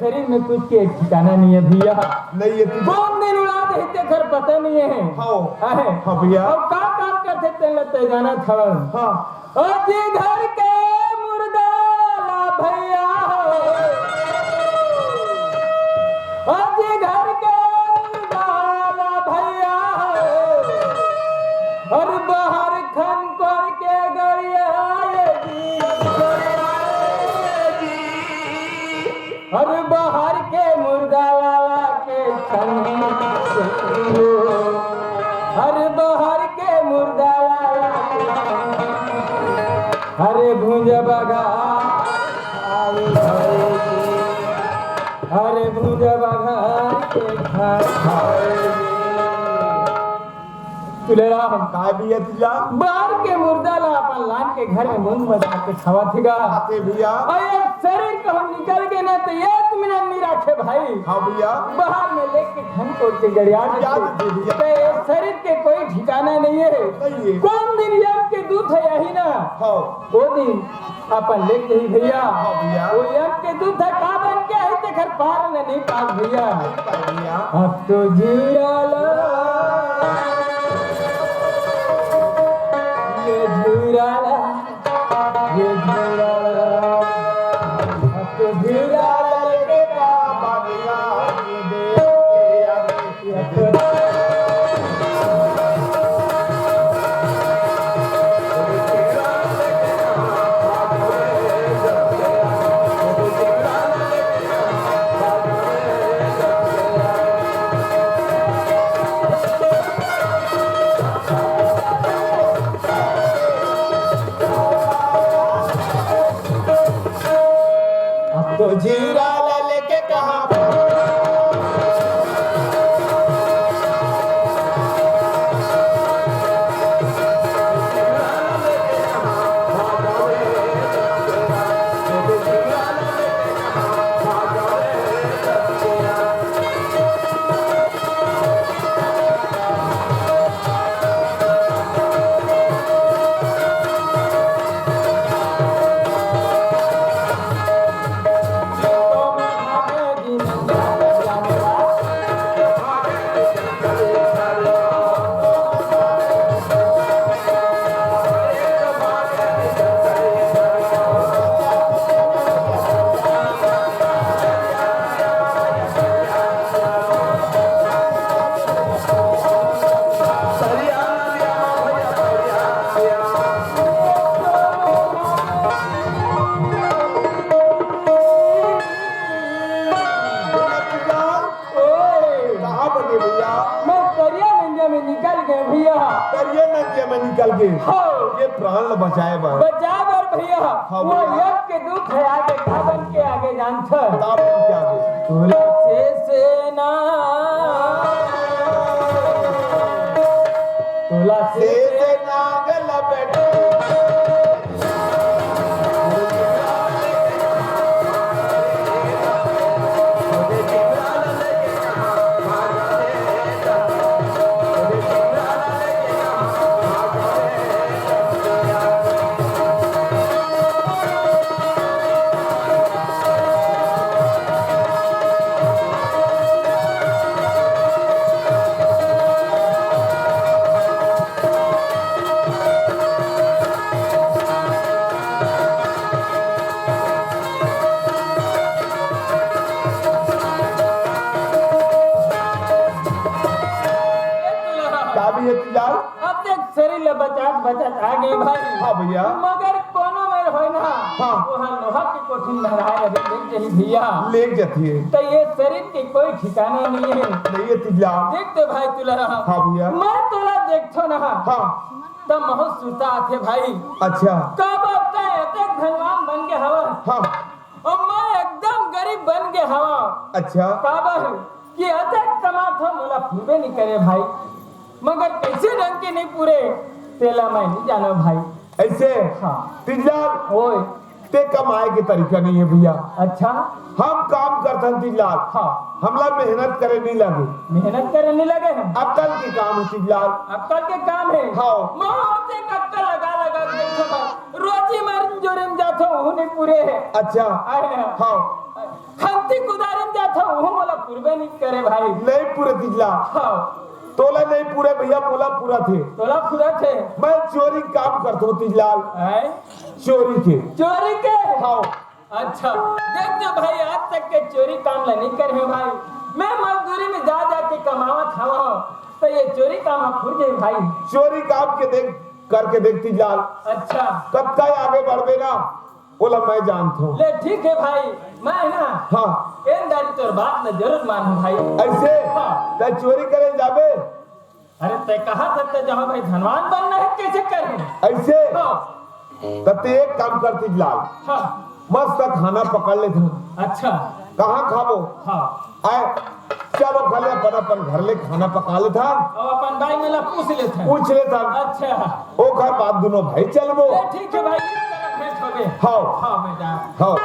शरीर में कुछ के ठिकाना नहीं है भैया। नहीं ये कौन दिन उड़ा देते घर पता नहीं है। हाँ भैया। और का काम करते तेल जाना था। हाँ अजी घर के मुर्दा भैया अजी घर के मुर्दा भैया और बाहर खन कर के गरिया और बाहर के मुर्दा वाला के हर बाहर के मुर्दा वाला हरे भूंज बगा हरे भूंज बगा के तुलेरा हम का भी तुझा बाहर के मुर्दा ला अपन लान के घर में मुंह बजा के खावा थीगा आते भैया। और शरीर को हम निकल के ना तो 1 मिनट नहीं रखे भाई। हाँ भैया। बाहर में लेके धन कोट के गड़िया शरीर के कोई ठिकाना नहीं है। कौन दिन यम के दूध है यही ना। हाँ वो दिन अपन लेके ही भैया। हाँ भैया। वो यम के दूध है का बन के है ते घर पार में नहीं पास भैया। अब तो जीरा ये झूराला ये झूराला अब तो झूराला लेके का बागिया तो जीरा लेके कहाँ निकल के ये प्राण बचाए बचाए बर भैया। वो यज्ञ के दुख है आगे खाबन के आगे जानता तुलसी सेना तुलसी सेना गला बैठे शरीर बचात बचात आ गए भाई। हाँ भैया। मगर कोनो में होय ना। हाँ वहाँ लोहा की कोठी लहराए अभी देख जही भैया ले जाती है तो ये शरीर के कोई ठिकाना नहीं है। नहीं है तिजला देख तो भाई तुला हाँ भैया मैं तोला देखो ना हाँ तो बहुत सुता आते भाई। अच्छा कब अब तक धनवान बन के हवा हाँ और मैं एकदम गरीब बन के हवा। अच्छा कब कि अतक कमाथो मोला फूबे नहीं करे भाई मगर कैसे ढंग के नहीं पूरे तेला मैं नहीं जाना भाई। ऐसे हाँ तिजला ओए ते कमाए के तरीका नहीं है भैया। अच्छा हम काम करते हैं तिजलाल। हाँ हमला मेहनत करे नहीं लगे मेहनत करे नहीं लगे हैं। अक्कल के काम है तिजलाल अक्कल के काम है। हाँ मोहते अक्कल लगा लगा देखो रोजी मार जोरे में जातो वो नहीं पूरे है। अच्छा आए हाँ खंती कुदारे था वो मला पूर्वे नहीं करे भाई। नहीं पूरे तिजला हाँ तोला नहीं पूरे भैया बोला पूरा थे तोला पूरा थे। मैं चोरी काम करता हूँ तिजलाल हैं? चोरी के चोरी के? हाँ अच्छा देख तो भाई आज तक के चोरी काम ला नहीं करे भाई। मैं मजदूरी में जा जा के कमावत हवा तो ये चोरी काम खुद गए भाई। चोरी काम के देख करके देख तिजलाल अच्छा कब का आगे बढ़बे ना बोला मैं जानता हूँ। ले ठीक है भाई मैं ना हाँ इन दारी तोर बात न जरूर मानू भाई। ऐसे हाँ। तय चोरी करे जाबे अरे तय कहा था जहाँ भाई धनवान बनना है कैसे करूँ? ऐसे हाँ तब ते एक काम कर तिजलाल हाँ मस्त खाना पकड़ ले था अच्छा कहाँ खाबो हाँ आए चलो खाले अपन घर ले खाना पका ले था अब अपन भाई मेला पूछ ले था अच्छा ओ घर बात दोनों भाई चलबो ले ठीक है भाई इस तरफ भेंट हो गए। हाँ हाँ मैं जा हाँ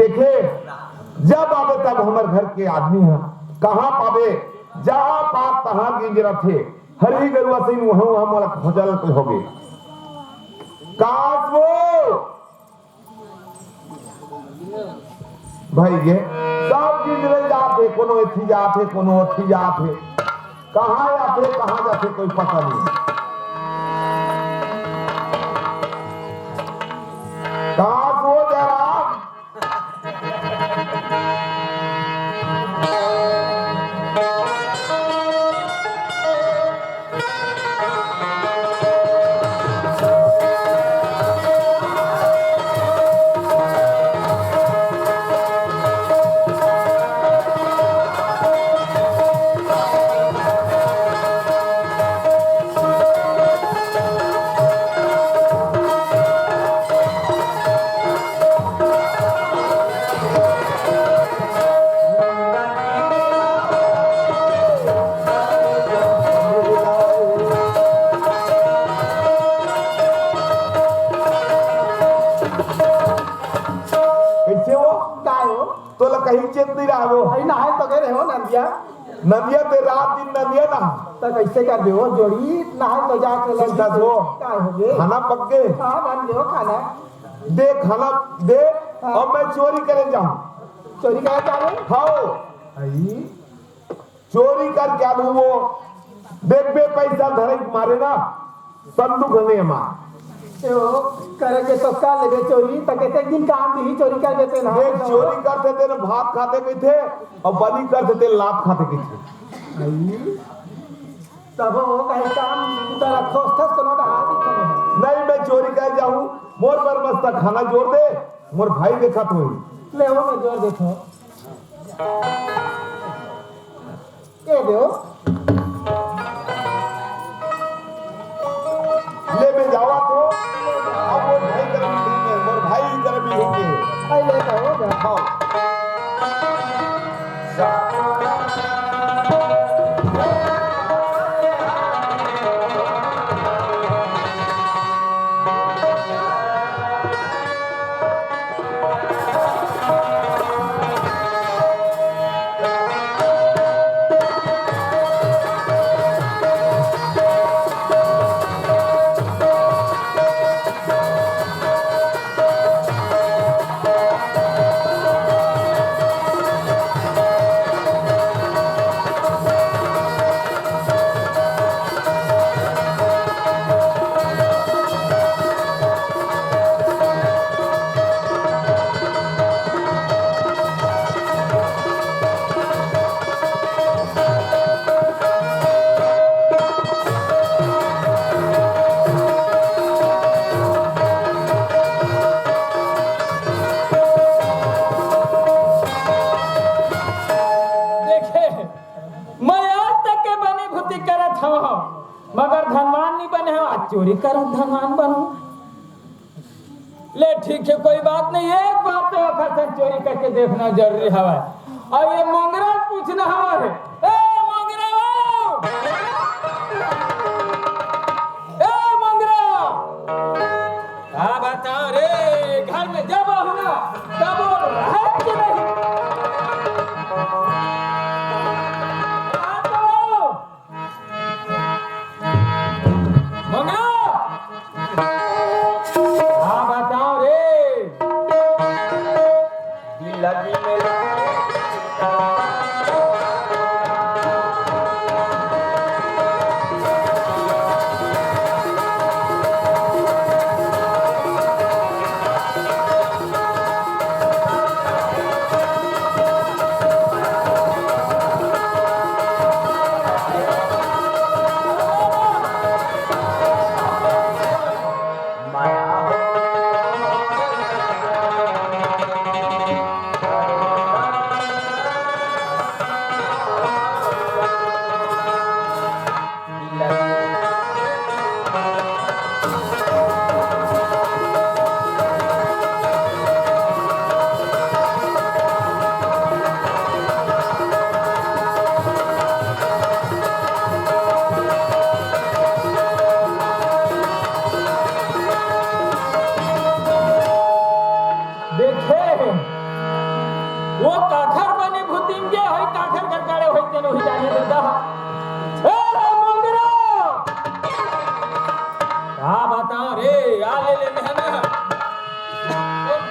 देखे जब आवे तब हमारे घर के आदमी हैं कहाँ पावे जहाँ पाप तहाँ गिंज रथे हरी गरुआ सिंह वहाँ मोला खोजल हो गए काश वो भाई ये सब गिंज रहे जाते कोनो एथी जाते कोनो ओथी जाते कहाँ आते कहाँ जाते कोई पता नहीं काश वो जरा कहीं चेत नहीं रहा वो भाई नहाए तो गए हो नदिया नदिया ते रात दिन नदिया ना तो कैसे कर दे जोड़ी नहाए तो जाके चिंता तो खाना पक गए हाँ बन गए खाना दे खाना दे हाँ। और मैं चोरी करे जाऊं चोरी करे जाओ हाँ चोरी कर क्या लू वो देख बे पैसा धरे मारे ना संदूक हमें हमारा यो करेंगे तो का लेबे चोरी त कहते दिन काम दी चोरी कर देते ना देख चोरी करते थे ना भात खाते भी थे और बनी करते थे लात खाते भी थे तब वो कहीं काम तेरा खोस्टस को नोट हाथ में नहीं मैं चोरी कर जाऊं मोर पर मस्त खाना जोड़ दे मोर भाई देखा तो ले वो मैं जोर देखो के दो ले में जावा तो अब मोर भाई कर भी मोर भाई कर भी होंगे आई ले तो हाँ मगर धनवान नहीं बने हो आज चोरी कर धनवान बनो ले ठीक है कोई बात नहीं एक बार तो खर्चन चोरी करके देखना जरूरी हवा और ये मोंगरा पूछना हवा है ए मोंगरा हाँ बताओ रे घर में जब हो ना तब रह के नहीं वो काखर बने भूतिम के होई काखर गड़गड़े होई तेन होई जाने देता ए मंगरा हां बताओ रे आ ले मेहना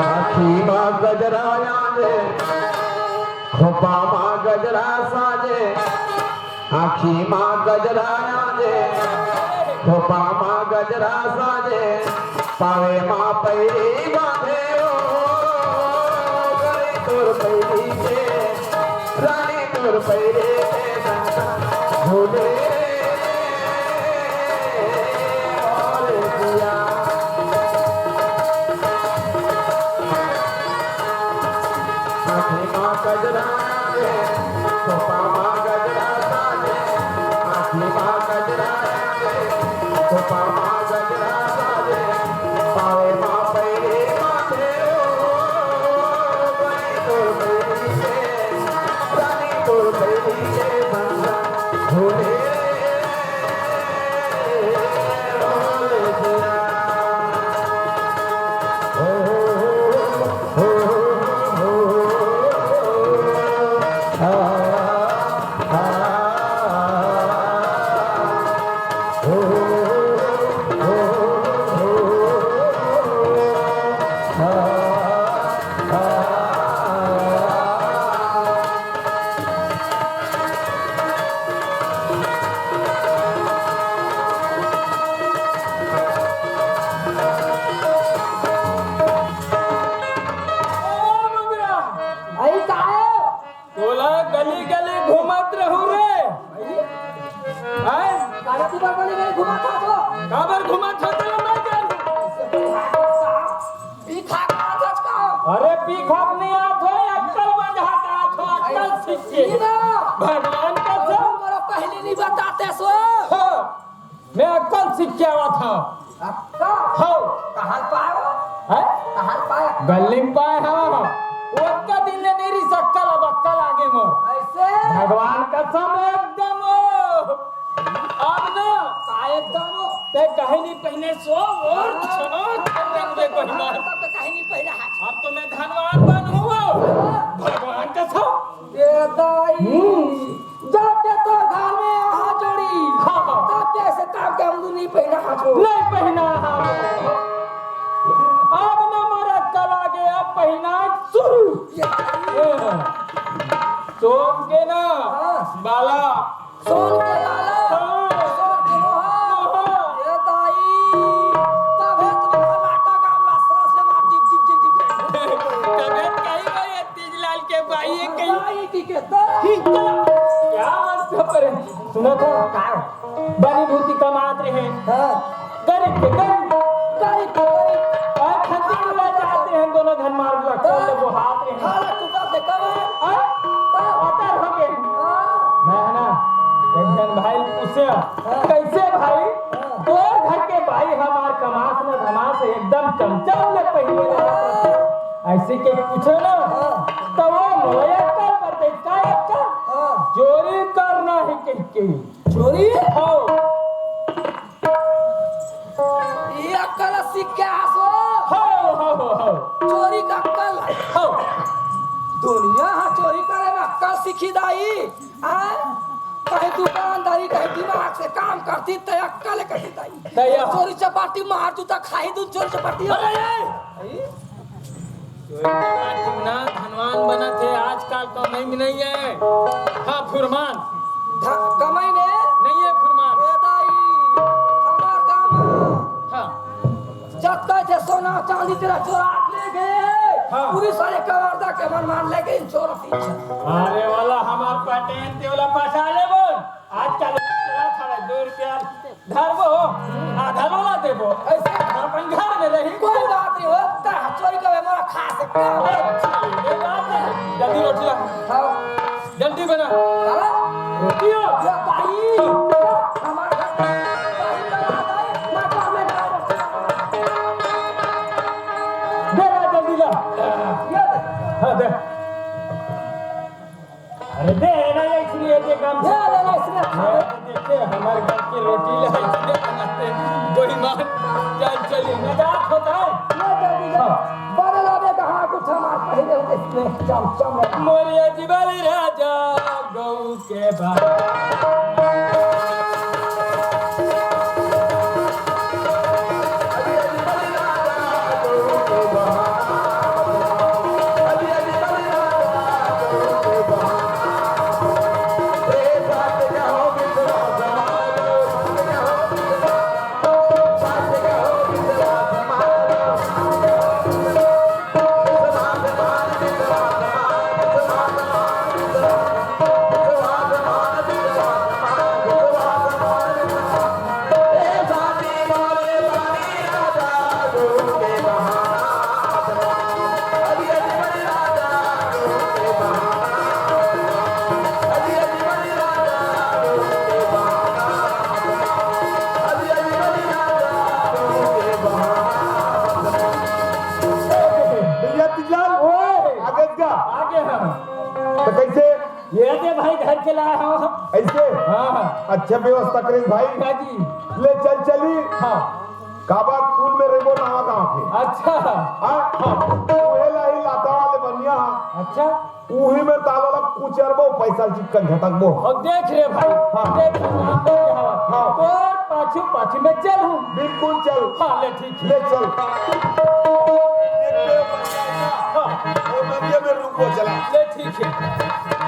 आखी मां गजराया रे खोपा मां गजरा साजे आखी मां गजराया रे खोपा मां गजरा साजे पावे मां पैरी बांधे तोर पैरी के रानी तोर पैरी के भोले और दिया आखी मां गजरा रे खोपा मां गजरा साजे आखी मां गजरा रे खोपा मां गजरा साजे पावे मां पैरी बांधे तोर पैरी के भोले गाली में घुमा था तो काबर घुमा था तो मैं जान पीखा का सच का अरे पीखा नहीं आत हो अक्कल बंधा का आत हो अक्कल सीख के भगवान का सब मेरा पहले नहीं बताते सो हाँ, मैं अक्कल सीख के आवा था अक्का हो कहां पाया है कहां पाया गल्ली में पाए हाँ ओक्का दिन ले मेरी सक्कल अब अक्कल आगे मोर ऐसे भगवान का सब एकदम अब ना एकदम ते कहीं नहीं पहने सो और छनो एकदम दे कोई मार तब तो कहीं नहीं पहला हाथ अब तो मैं धनवान बन हुआ भगवान का सब ये दाई जाके तो घर में आ जोड़ी हाँ। तब कैसे काम के हम नहीं पहना हाथ हो नहीं पहना अब न मेरा कल आ गया पहना शुरू सोम के ना बाला सोन के बाला हाँ। सोन के मोहा ये दाई तब है तुम्हारा लाटा काम लासरा से मार टिक टिक टिक टिक तबियत कहीं भाई तीजलाल के भाई ये कहीं दाई की कहता क्या मतलब पर सुनो तो बनी भूति कमात रहे हां गरीब के गरीब गरीब और खंडी उड़ा जाते हैं दोनों धन मार लगते हैं वो हाथ रहे खाला टुका से कमा अतर हो गए मैं है ना एक जन भाई पूछे कैसे भाई तो घर के भाई हमार कमास न धमास एकदम चमचम ले पहले ऐसे के पूछो ना तो वो मोया कर बते काय का चोरी करना है कह के चोरी हो ये अक्कल सीख के हंसो हो चोरी का अक्कल हो दुनिया हाँ चोरी करे में अक्कल सीखी दाई कहीं दुकानदारी कहीं दिमाग से काम करती तो अक्कल कटी दाई तैया चोरी चपाटी मार तू तक खाई दूं चोरी चपाटी ना धनवान बना थे आजकल कमाई में नहीं है हाँ फुरमान कमाई में नहीं है फुरमान ए दाई हमार गांव हाँ जब तक थे सोना चांदी तेरा चोरा ले गए हाँ। पुलिस वाले कवारदा के मन मान ले गए चोर अरे वाला हमार पटेन ते वाला पैसा ले बोल आजकल चला खड़ा 2 रुपया धरबो आधा वाला देबो ऐसे अपन घर में रही कोई बात नहीं होता चोरी करे मोरा खा सकता ये बात है जल्दी रोटी ला हाँ जल्दी बना चला रोटी हो या भाई हमार घर भाई बना दे ना काम में दे ला जल्दी ला ये हाँ दे अरे दे ना ये इसलिए ये काम ले ले इसने देखते हमारे घर की रोटी ले इसलिए बनाते कोई मान चल चली मजाक होता है ये जल्दी जा बदला दे कहां कुछ हमार पहले इसमें चम चम मोरिया जीवल राजा गौ के बाद भैया तिजलाल आगे का आगे हम तो कैसे ये दे भाई घर के लाए हो ऐसे हाँ अच्छा व्यवस्था करे भाई काजी ले चल चली हाँ काबा स्कूल में रेबो नावा गांव के अच्छा उहे लाही लाता वाले बनिया अच्छा उही में ताला कुचरबो पैसा चिकन झटकबो और देख रे भाई हाँ। देख हम तो क्या हाँ। और पाछू पाछू में चल हूँ बिल्कुल चल हाँ ले ठीक है ले चल और मंदिर में रुको चला ले ठीक है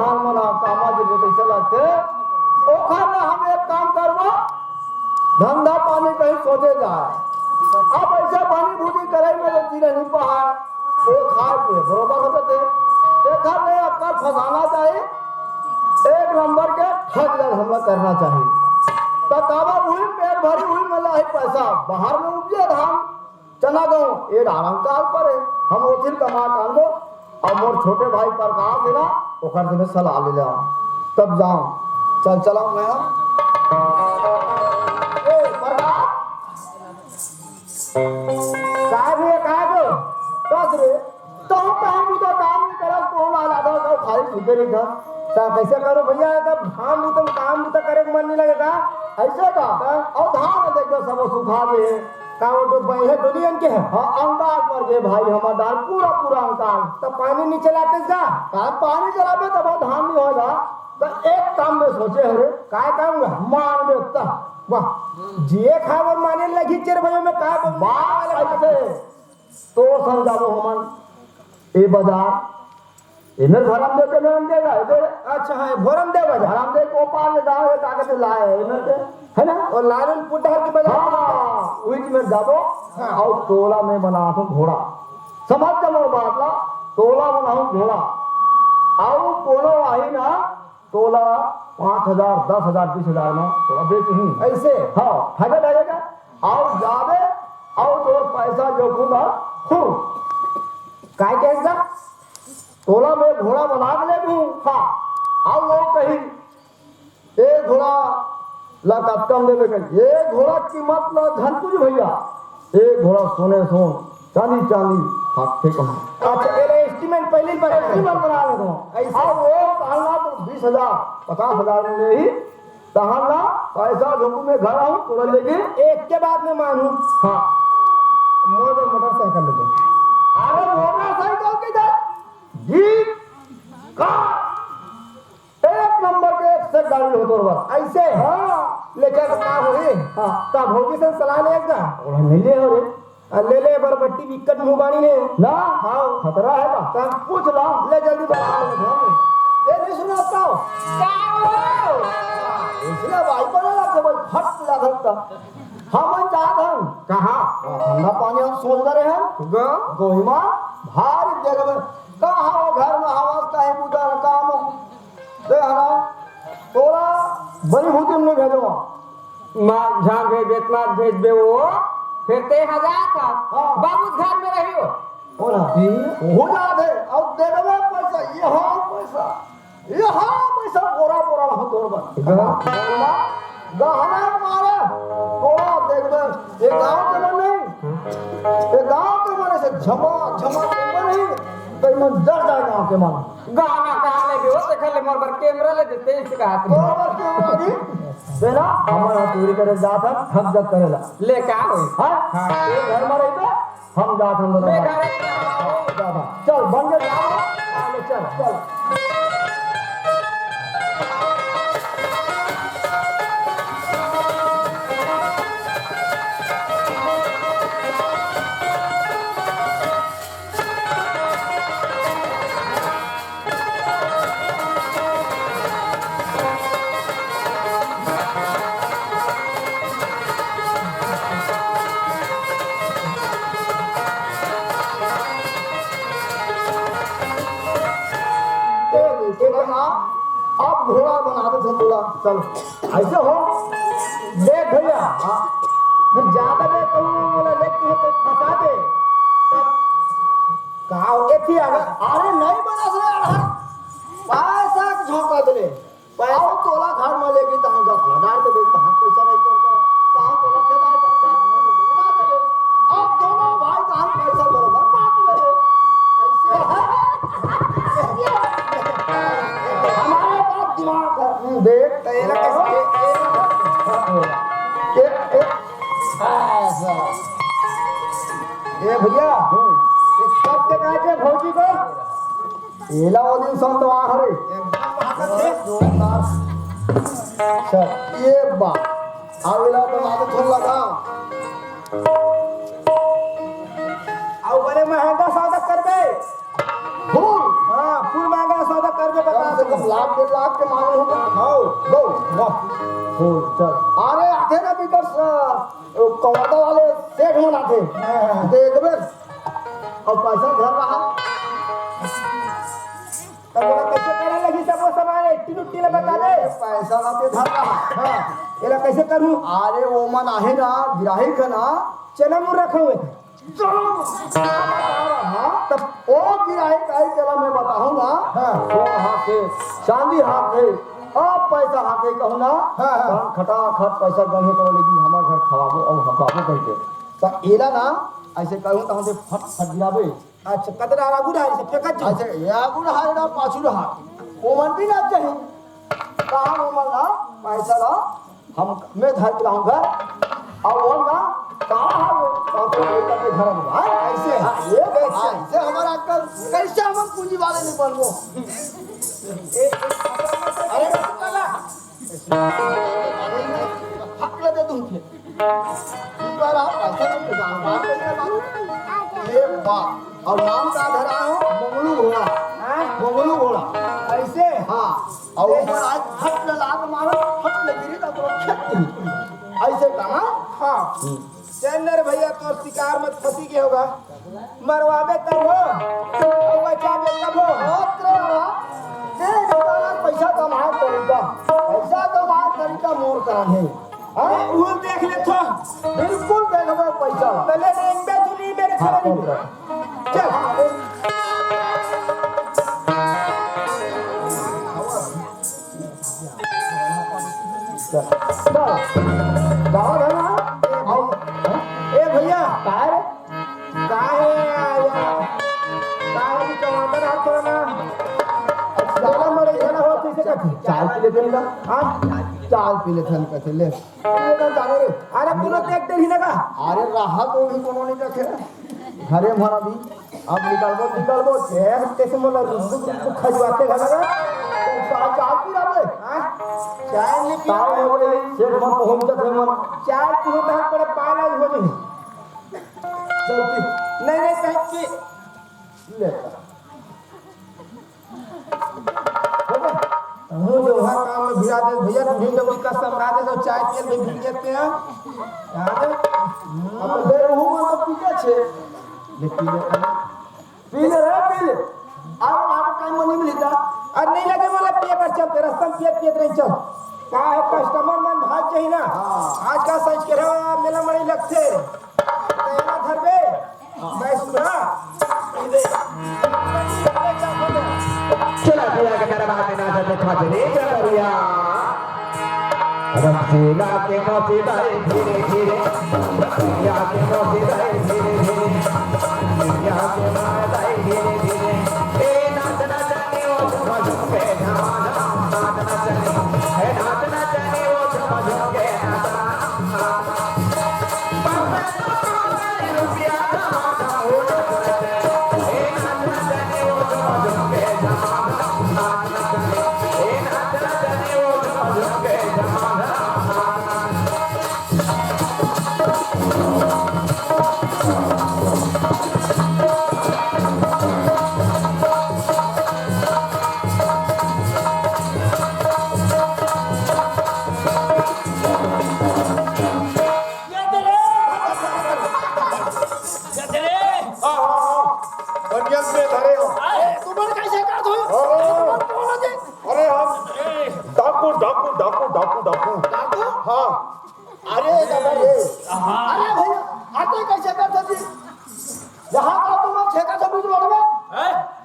धान मना कामा जी कैसे लगते ओखा में हम एक काम करबो धंधा पानी कहीं सोचे जाए अब ऐसे पानी भूजी करे में तो चीज नहीं पहाड़ वो खाए पिए बरोबर होते थे देखा नहीं अक्कल फंसाना चाहिए एक नंबर के ठग जब हमला करना चाहिए तो कावा हुई पेट भरी हुई मिला है पैसा बाहर में उपजे धान चना गाँव ये आरंकाल पर है हम ओथिल कमा कर लो और मोर छोटे भाई प्रकाश है ना ओकर से मैं सलाह ले जाऊं तब जाऊं चल चलाऊं मैं ए प्रकाश साहब ये कहा दो बस रे तो हम तो काम नहीं करा कौन आ जाता तो खाली छुपे नहीं था सा कैसे करो भैया तब धान भी तुम काम भी तो करे मन नहीं लगेगा ऐसे का और धान देखो सब सुखा दे का वो तो बहे दुनियन के है हां अंगाल पर के भाई हमारा डाल पूरा पूरा अंगाल तो पानी नहीं चलाते जा का पानी चलाबे तब धान नहीं होगा तो एक काम में सोचे हरे काय काम मान देता वाह जिए खावर माने लगी चेर भयो में का बात ऐसे तो समझाबो हमन ए बाजार इधर भरम दे के नाम देगा इधर अच्छा है भरम दे बाजार हम दे को पार ले जाओ एक आगे से लाए इधर के है ना और लालन पुटहर की बाजार हां उही में जाबो और तोला में बना तो घोड़ा समझ जा मोर बात ला तोला बनाऊं घोड़ा आओ कोनो आई ना तोला 5,000 10,000 20,000 में तोला बेच ही ऐसे हां ठगा लगेगा और जावे और तोर पैसा जो खुदा खुर काय कैसा तोला में घोड़ा बना ले दूं हां और वो कहीं एक घोड़ा ला कम देवे के ये घोड़ा कीमत ला धन कुछ भैया एक घोड़ा सोने सोन चांदी चांदी हाथ ठीक है अच्छा ये एस्टीमेट पहले ही बना ले दो ऐसा वो कहना तो 20,000 50,000 में ले ही कहना पैसा झोंकू में घर आऊं तो लेके एक के बाद में मानूं हां मोटरसाइकिल लेके अरे मोटरसाइकिल के जा जीप कार एक नंबर के एक से गाड़ी हो तो बस ऐसे हां लेकर का होई हां ता भौजी से सलाह लेगा और मिले हो रे ले बरबट्टी विकट मुबानी ने ना हां खतरा है का ता पूछ ला ले जल्दी बता ले ए नहीं सुनाता क्या हो इसलिए भाई पर लग भाई फट ला धरता हम चाहत हम कहां ठंडा पानी हम सोच रहे हैं गोहिमा भारी जगह कहां हो घर में आवाज काहे बुदा काम दे हना तोरा बड़ी भूति में भेजो मां झांग भेज बेतना भेज दे वो फिर ते हजार का बाबू घर में रहियो हो ना हो जा दे और दे देबे पैसा ये हां पैसा बोरा बोरा हो तोर बस गहना मारे तोरा देखबे ये गांव के नहीं ये गांव के मारे से झमा झमा के नहीं तो मन डर जाए गांव के मन गहना कहां ले भी हो देख ले मोर पर कैमरा ले देते इसका हाथ में मोर कैमरा दी बेला हमारा चोरी करे जाता हम जब करेला ले का होई हां ये घर में रहिबे हम जात हम दोनों चल बन के जा चल चल अब घोड़ा बना दे बोला चल ऐसे हो देख भैया फिर ज्यादा दे तो बोला लेती है तो फंसा दे कहा एथी अगर अरे नहीं बना से यार पैसा झोंका दे पैसा तोला घर में लेके तो हम जा डाल दे कहां पैसा नहीं तो कहां तो रखे दाए बना दे अब दोनों भाई कहां पैसा बरोबर काट ले ऐसे देख तेरा कैसे ये भैया इस सब के काहे भौजी को एला वो दिन संत वहां हरे चल ये बात आवेला तो आदत हो लगा आओ बड़े महंगा सौदा कर दे फूल हां फूल महंगा सौदा कर दे बता लाख के मांगे हो आओ गो वाह हो चल अरे आथे ना बिकर कवादा वाले सेठ मना थे देख बे और पैसा घर रहा तब बोला कैसे करे लगी सब वो सामान 80 ले बता दे पैसा ना दे घर रहा हां एला कैसे करूं अरे वो मन आहे ना गिराही का ना चना मुर रखे हुए थे हाँ तब ओ गिराही का ही चला मैं बताऊंगा हाँ सोन हाथ से चांदी हाथ से अब पैसा हाथ से कहूँ ना हाँ खटा खट पैसा गंगे तो लगी हमारे घर खवाबो और हम बाबू कहते तो एला ना ऐसे कहूँ तो हमसे फट फट गिराबे अच्छा कतरा आगू रहा से फेंकत अच्छा आगू रहा ना पाछू रहा ओ मन भी ना चाहिए कहां वो मन ना पैसा ना हम मैं घर लाऊं घर और वो ना कहां है तो बेटा के घर में भाई ऐसे ये ऐसे हमारा अक्कल कैसे हम पूंजी वाले नहीं बनबो अरे हक दे दूं के तुम्हारा पैसा तो जाऊंगा ये बात और नाम का धरा हो मंगलू घोड़ा मंगलू घोड़ा ऐसे हाँ और ऊपर आज फट लाग मारो फट लगी तो खेत ऐसे कहा हाँ चंदर भैया तो शिकार मत फंसी के होगा मरवाबे तब हो और बचाबे तब हो पैसा कमाए तरीका मोर करा है अरे वो देख ले तो बिल्कुल देखबे पैसा पहले एक बे चुनी मेरे चले चल दावा है ना ए भैया काहे की टमाटर हाथ छोड़ना दादा मरे जाना हो कैसे कथी चाय पी लेते ना हां चाय पी लेते हम कैसे ले ये ना जाने रे अरे कोनो ट्रैक्टर ही लगा अरे रहा तो भी कोनो नहीं रखे घरे हमारा भी अब निकालबो कैसे मोला खजवाते घर लगा चाय पी रहा हां चाय नहीं पी चाय हो गई शेर मन पहुंच जाते मन चाय पीने में पर पाला हो जाए चल पी नहीं कहीं पी ले वो जो हर काम में भिड़ा दे भैया तुम्हें जब उसका सम्राट है तो चाय तेल में भिड़ जाते हैं याद है अब दे वो मतलब पीछे छे ले पी ले पी ले अब टाइम मनी मिलता और नहीं लगे वाला पिए पर चल तेरा सब पिए नहीं चल का है कस्टमर मन भाग चाहिए ना आज का सच के रहा मेला मणि लगते तेरा घर पे मैं सुना चला भैया के मेरा बात ना जाते खाते चलिया रखना के मोती दाई धीरे धीरे रखना के मोती दाई धीरे धीरे या के दाई धीरे धीरे ए नाच नाचने ओ झुम के नाच नाचने है नाच नाचने ओ झुम के अरे दादा ये अरे भैया आते कैसे करते थी यहाँ का तुम ठेका से बीच रोड में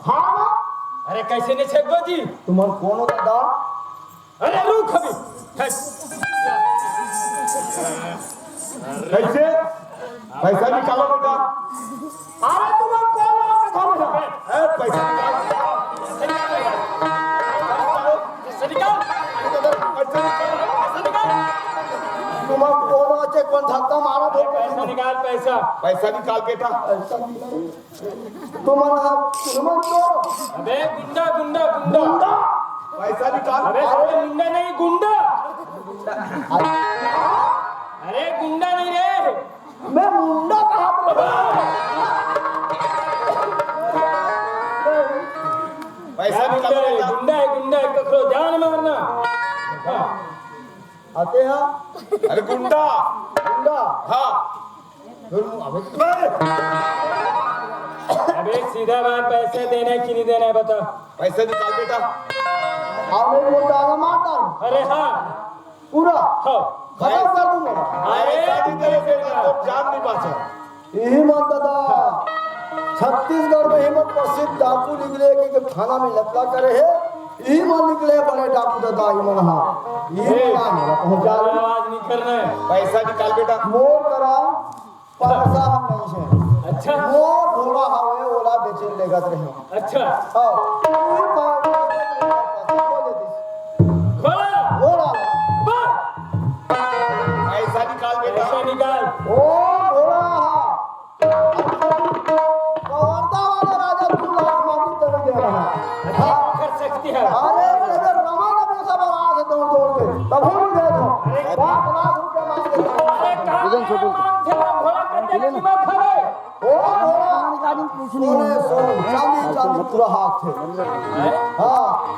हाँ ना अरे कैसे नहीं छेकबो जी तुम कौन हो दादा अरे रुक अभी कैसे पैसा निकालो बेटा अरे तुम कौन हो कथा में पैसा निकालो तुम कौन अच्छे कौन धक्का मारा दो पैसा निकाल पैसा निकाल बेटा तुम तो अबे गुंडा पैसा निकाल अबे गुंडा नहीं गुंडा अरे गुंडा नहीं रे मैं मुंडा कहा पैसा निकालो बेटा गुंडा है लो जान मारना। हाँ। आते हैं अरे गुंडा गुंडा हाँ अबे सीधा बात, पैसे देने की नहीं देने बता। पैसे निकाल बेटा आपने बोलता है मारता हूँ अरे हाँ पूरा हाँ खत्म कर दूंगा पैसा नहीं दे बेटा तो जान नहीं बचा यही मत दादा छत्तीसगढ़ में ही मत प्रसिद्ध डाकू निकले कि थाना में लपला करे है यही मत निकले बड़े डाकू दादा ये मन हाँ यही मन मेरा पहुंचा ज्यादा आवाज नहीं करना है। पैसा निकाल बेटा मोर करा पैसा हम नहीं है अच्छा मोर घोड़ा हवे ओला बेचे लेगत रहे अच्छा हाँ खोला घोड़ा बस, पैसा निकाल बेटा पैसा निकाल। ओ घोड़ा कवर्धा वाला राजा तू लाख मांगी तब दे रहा है हाँ कर सकती है। अरे अगर रमा का पैसा बना से दौड़ दौड़ के तब हम दे दो 5 लाख रुपया मांग दे अरे कहाँ घोड़ा का कीमत है। ओ घोड़ा सोने सोने चांदी चांदी पूरा हाथ थे हाँ